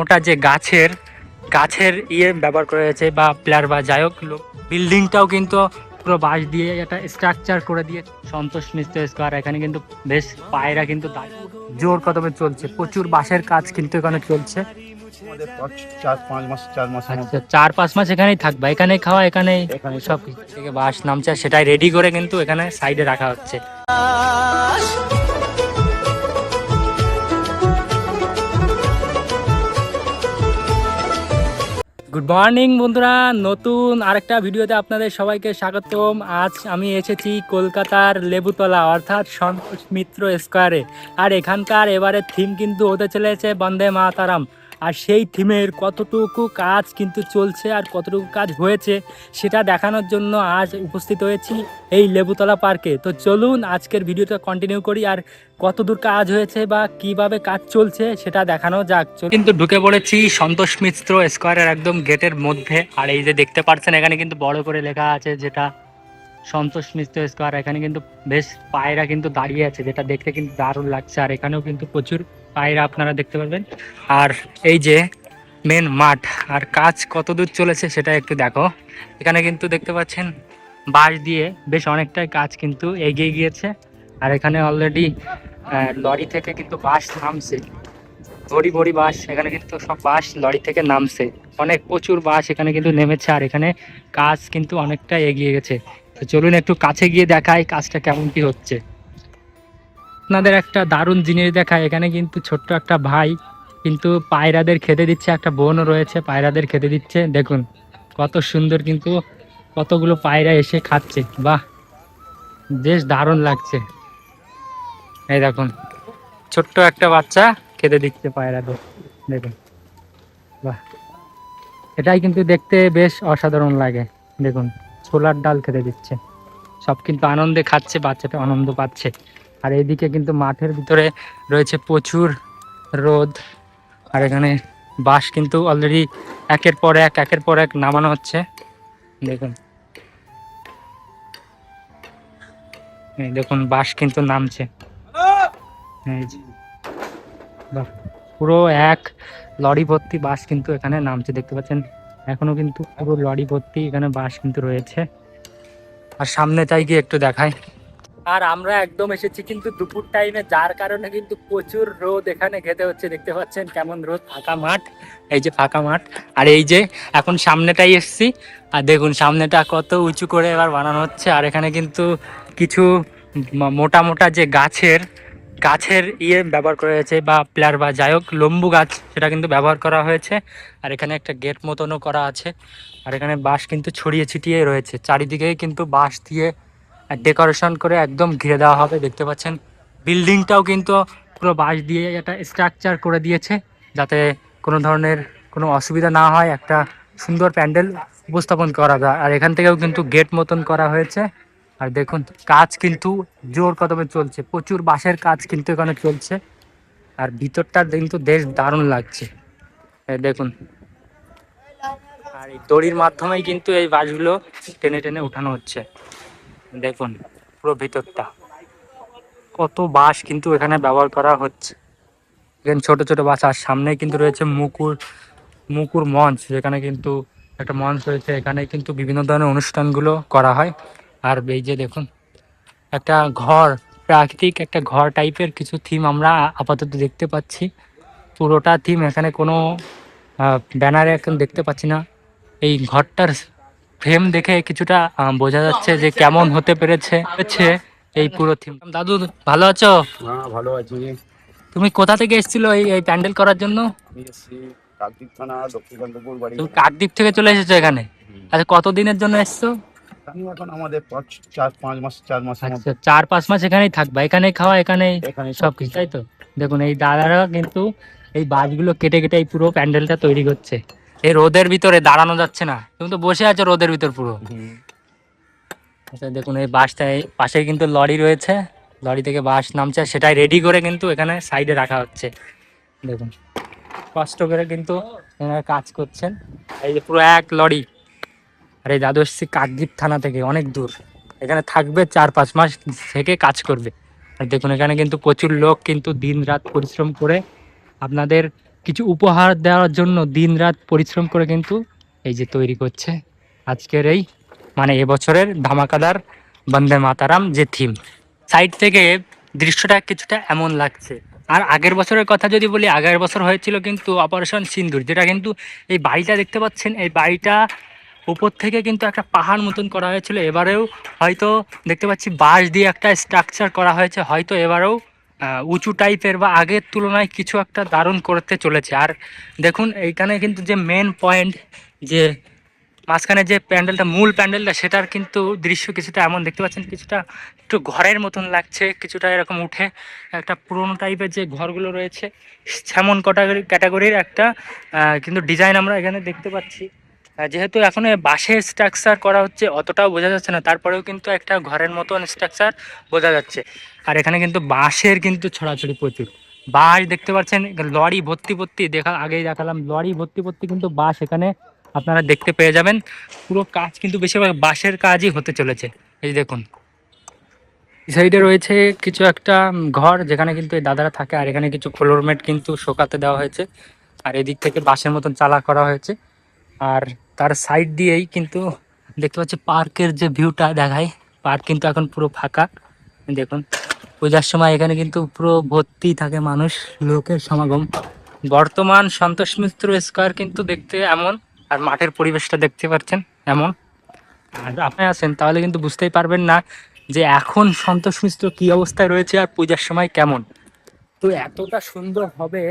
ওটা যে গাছের গাছের ব্যবহার করা হয়েছে বা প্লেয়ার বা যাই হোক, বিল্ডিংটাও কিন্তু পুরো বাঁশ দিয়ে একটা স্ট্রাকচার করে দিয়ে সন্তোষ মিত্র স্কোয়ার। এখানে কিন্তু বেশ পায়রা কিন্তু জোর কদমে চলছে, প্রচুর বাঁশের কাজ কিন্তু এখানে চলছে। আচ্ছা, 4-5 মাস এখানেই থাকবা, এখানেই খাওয়া, এখানেই সব কিছু থেকে বাঁশ নামছে, সেটাই রেডি করে কিন্তু এখানে সাইডে রাখা হচ্ছে। গুড মর্নিং বন্ধুরা, নতুন আরেকটা ভিডিওতে আপনাদের সবাইকে স্বাগতম। আজ আমি এসেছি কলকাতার লেবুতলা অর্থাৎ সন্তোষ মিত্র স্কোয়ারে। আর এখানকার এবারে থিম কিন্তু হতে চলেছে বন্দে মাতারাম। আর সেই থিমের কতটুকু কাজ কিন্তু চলছে আর কতটুকু কাজ হয়েছে সেটা দেখানোর জন্য আজ উপস্থিত হয়েছি এই লেবুতলা পার্কে। তো চলুন আজকের ভিডিওটা কন্টিনিউ করি, আর কতদূর কাজ হয়েছে বা কিভাবে কাজ চলছে সেটা দেখানো যাক। কিন্তু ঢুকে পড়েছি সন্তোষ মিত্র স্কোয়ারের একদম গেটের মধ্যে। আর এই যে দেখতে পাচ্ছেন এখানে কিন্তু বড় করে লেখা আছে যেটা সন্তোষ মিত্র স্কোয়ার। এখানে কিন্তু বেশ পায়রা কিন্তু দাঁড়িয়ে আছে, যেটা দেখতে কিন্তু দারুণ লাগছে। আর এখানেও কিন্তু প্রচুর পায়রা আপনারা দেখতে পারবেন। আর এই যে মেন মাঠ, আর কাজ কতদূর চলেছে সেটা একটু দেখো। এখানে কিন্তু দেখতে পাচ্ছেন বাঁশ দিয়ে বেশ অনেকটাই কাজ কিন্তু এগিয়ে গিয়েছে। আর এখানে অলরেডি লরি থেকে কিন্তু বাঁশ নামছে, ভরি ভরি বাঁশ। এখানে কিন্তু সব বাঁশ লরি থেকে নামছে, অনেক প্রচুর বাঁশ এখানে কিন্তু নেমেছে। আর এখানে কাজ কিন্তু অনেকটা এগিয়ে গেছে। তো চলুন একটু কাছে গিয়ে দেখাই কাজটা কেমন কি হচ্ছে। আপনাদের একটা দারুণ জিনিস দেখায়, এখানে কিন্তু ছোট্ট একটা ভাই কিন্তু পায়রাদের খেতে দিচ্ছে, একটা বোনও রয়েছে পায়রাদের খেতে দিচ্ছে। দেখুন কত সুন্দর কিন্তু কতগুলো পায়রা এসে খাচ্ছে, বাহ বেশ দারুণ লাগছে। এই দেখুন ছোট্ট একটা বাচ্চা খেতে দিচ্ছে পায়রাদের, দেখুন বাহ, এটাই কিন্তু দেখতে বেশ অসাধারণ লাগে। দেখুন ছোলার ডাল খেতে দিচ্ছে, সব কিন্তু আনন্দে খাচ্ছে, বাচ্চাটা আনন্দ পাচ্ছে। আর এইদিকে কিন্তু মাঠের ভিতরে রয়েছে প্রচুর রোদ। আর এখানে বাঁশ কিন্তু অলরেডি একের পর এক নামানো হচ্ছে। দেখুন এই দেখুন বাঁশ কিন্তু নামছে, এই যে বাহ, পুরো এক লরি ভর্তি বাঁশ কিন্তু এখানে নামছে, দেখতে পাচ্ছেন। এখনো কিন্তু পুরো লরি ভর্তি এখানে বাঁশ কিন্তু রয়েছে। আর সামনে তাই গিয়ে একটু দেখাই। আর আমরা একদম এসেছি কিন্তু দুপুর টাইমে, যার কারণে কিন্তু প্রচুর রোদ এখানে খেতে হচ্ছে। দেখতে পাচ্ছেন কেমন রোদ, ফাঁকা মাঠ, এই যে ফাঁকা মাঠ। আর এই যে এখন সামনেটাই এসছি, আর দেখুন সামনেটা কত উঁচু করে এবার বানানো হচ্ছে। আর এখানে কিন্তু কিছু মোটা মোটা যে গাছের গাছের ব্যবহার করা হয়েছে বা প্লেয়ার বা যাই হোক, লম্বু গাছ, সেটা কিন্তু ব্যবহার করা হয়েছে। আর এখানে একটা গেট মতনও করা আছে। আর এখানে বাঁশ কিন্তু ছড়িয়ে ছিটিয়ে রয়েছে, চারিদিকেই কিন্তু বাঁশ দিয়ে ডেকোরেশন করে একদম ঘিরে দেওয়া হবে। দেখতে পাচ্ছেন বিল্ডিংটাও কিন্তু পুরো বাঁশ দিয়ে একটা স্ট্রাকচার করে দিয়েছে, যাতে কোনো ধরনের কোনো অসুবিধা না হয়, একটা সুন্দর প্যান্ডেল উপস্থাপন করা যায়। আর এখান থেকেও কিন্তু গেট মতন করা হয়েছে। আর দেখুন কাজ কিন্তু জোর কদমে চলছে, প্রচুর বাঁশের কাজ কিন্তু এখানে চলছে। আর ভিতরটা কিন্তু বেশ দারুণ লাগছে, এই দেখুন। আর এই দড়ির মাধ্যমেই কিন্তু এই বাঁশগুলো টেনে টেনে উঠানো হচ্ছে। দেখুন পুরো ভিতরটা কত বাঁশ কিন্তু এখানে ব্যবহার করা হচ্ছে। এখানে ছোট ছোট বাঁশ, আর সামনে কিন্তু রয়েছে মুকুর মঞ্চ, যেখানে কিন্তু একটা মঞ্চ রয়েছে, এখানে কিন্তু বিভিন্ন ধরনের অনুষ্ঠানগুলো করা হয়। আর এই যে দেখুন একটা ঘর, প্রাকৃতিক একটা ঘর টাইপের কিছু থিম আমরা আপাতত দেখতে পাচ্ছি। পুরোটা থিম, এখানে কোনো ব্যানারে এখন দেখতে পাচ্ছি না। এই ঘরটার ফ্রেম দেখে কিছুটা বোঝা যাচ্ছে যে কেমন হতে পেরেছে এই পুরো থিম। দাদু ভালো আছো? হ্যাঁ ভালো আছি। তুমি কোথা থেকে এসেছিল এই প্যান্ডেল করার জন্য? আমি এসছি কাকদ্বীপ থানা দক্ষিণকান্তপুর বাড়ি। তুমি কাকদ্বীপ থেকে চলে এসেছো এখানে? আচ্ছা, কতদিনের জন্য এসছো? আমি এখন আমাদের 4-5 মাস আচ্ছা, 4-5 মাস এখানেই থাকবা, এখানেই খাওয়া, এখানেই এখানে সব কিছু, তাই তো? দেখুন এই দাদারা কিন্তু এই বাঁশগুলো কেটে কেটে এই পুরো প্যান্ডেলটা তৈরি করছে। এই রোদের ভিতরে দাঁড়ানো যাচ্ছে না, তুমি তো বসে আছো রোদের ভিতর পুরো। আচ্ছা দেখুন এই বাঁশটাই পাশেই কিন্তু লরি রয়েছে, লরি থেকে বাঁশ নামছে, সেটাই রেডি করে কিন্তু এখানে সাইডে রাখা হচ্ছে। দেখুন কষ্ট করে কিন্তু এনারা কাজ করছেন। এই যে পুরো এক লরি। আর এই দাদু এসছি কাকদ্বীপ থানা থেকে, অনেক দূর, এখানে থাকবে 4-5 মাস থেকে কাজ করবে। আর দেখুন এখানে কিন্তু প্রচুর লোক কিন্তু দিন রাত পরিশ্রম করে আপনাদেরকে কিছু উপহার দেওয়ার জন্য দিনরাত পরিশ্রম করে কিন্তু এই যে তৈরি করছে আজকের এই মানে এবছরের ধামাকাদার বন্দে মাতারাম যে থিম। সাইড থেকে দৃশ্যটা কিছুটা এমন লাগছে। আর আগের বছরের কথা যদি বলি, আগের বছর হয়েছিল কিন্তু অপারেশন সিন্দুর, যেটা কিন্তু এই বাড়িটা দেখতে পাচ্ছেন, এই বাড়িটা উপর থেকে কিন্তু একটা পাহাড় মতন করা হয়েছিল। এবারেও হয়তো দেখতে পাচ্ছি বাঁশ দিয়ে একটা স্ট্রাকচার করা হয়েছে, হয়তো এবারেও উঁচু টাইপের বা আগের তুলনায় কিছু একটা দারুণ করতে চলেছে। আর দেখুন এইখানে কিন্তু যে মেন পয়েন্ট, যে মাঝখানে যে প্যান্ডেলটা, মূল প্যান্ডেলটা, সেটার কিন্তু দৃশ্য কিছুটা এমন দেখতে পাচ্ছেন, কিছুটা একটু ঘরের মতন লাগছে, কিছুটা এরকম উঠে একটা পুরোনো টাইপের যে ঘরগুলো রয়েছে সেমন ক্যাটাগরির একটা কিন্তু ডিজাইন আমরা এখানে দেখতে পাচ্ছি। যেহেতু এখন বাঁশের স্ট্রাকচার করা হচ্ছে অতটাও বোঝা যাচ্ছে না, তারপরেও কিন্তু একটা ঘরের মতন স্ট্রাকচার বোঝা যাচ্ছে। আর এখানে কিন্তু বাঁশের কিন্তু ছড়াছড়ি প্রচুর, বাঁশ দেখতে পাচ্ছেন, লরি ভর্তি ভর্তি, আগেই দেখালাম লরি ভর্তি ভর্তি কিন্তু বাঁশ এখানে আপনারা দেখতে পেয়ে যাবেন। পুরো কাজ কিন্তু বেশিরভাগ বাঁশের কাজই হতে চলেছে। এই দেখুন সাইডে রয়েছে কিছু একটা ঘর, যেখানে কিন্তু এই দাদারা থাকে, আর এখানে কিছু ফ্লোরমেট কিন্তু শোকাতে দেওয়া হয়েছে, আর এদিক থেকে বাঁশের মতন চালা করা হয়েছে। আর তার সাইড দিয়েই কিন্তু দেখতে পাচ্ছি পার্কের যে ভিউটা দেখায়, পার্ক কিন্তু এখন পুরো ফাঁকা। দেখুন পূজার সময় এখানে কিন্তু পুরো ভর্তি থাকে মানুষ, লোকের সমাগম। বর্তমান সন্তোষ মিত্র স্কোয়ার কিন্তু দেখতে এমন, আর মাঠের পরিবেশটা দেখতে পাচ্ছেন এমন। আর আপনি আসেন তাহলে কিন্তু বুঝতেই পারবেন না যে এখন সন্তোষ মিত্র কি অবস্থায় রয়েছে আর পূজার সময় কেমন। তো এতটা সুন্দর হবে,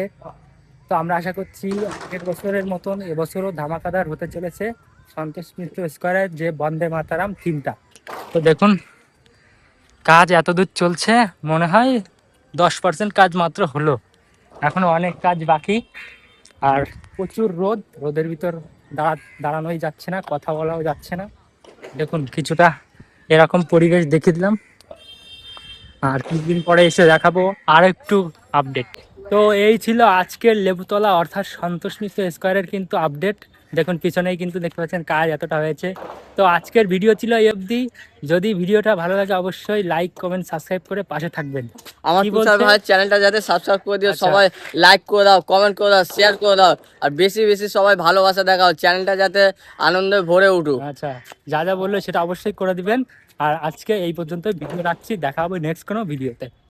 তো আমরা আশা করছি আগের বছরের মতন এবছরও ধামাকাদার হতে চলেছে সন্তোষ মিত্র স্কোয়ারের যে বন্দে মাতারাম থিমটা। তো দেখুন কাজ এতদূর চলছে, মনে হয় 10% কাজ মাত্র হলো, এখনো অনেক কাজ বাকি। আর প্রচুর রোদ, রোদের ভিতর দাঁড়ানোই যাচ্ছে না, কথা বলাও যাচ্ছে না। দেখুন কিছুটা এরকম পরিবেশ দেখিয়ে দিলাম, আর কিছুদিন পরে এসে দেখাবো আর একটু আপডেট। তো এই ছিল আজকের লেবুতলা অর্থাৎ সন্তোষ মিত্র স্কোয়ারের কিন্তু আপডেট। দেখুন পিছনেই কিন্তু দেখতে পাচ্ছেন কাজ এতটা হয়েছে। তো আজকের ভিডিও ছিল এই অবধি। যদি ভিডিওটা ভালো লাগে অবশ্যই লাইক কমেন্ট সাবস্ক্রাইব করে পাশে থাকবেন। আমার কি তুষার বলছে? ভাই চ্যানেলটা যাতে সাবস্ক্রাইব করে দিও, আচ্ছা। সবাই লাইক করে দাও, কমেন্ট করে দাও, শেয়ার করে দাও, আর বেশি বেশি সবাই ভালোবাসা দেখাও, চ্যানেলটা যাতে আনন্দে ভরে উঠুক। আচ্ছা, যা যা বললো সেটা অবশ্যই করে দিবেন। আর আজকে এই পর্যন্ত ভিডিও রাখছি, দেখা হবে নেক্সট কোনো ভিডিওতে।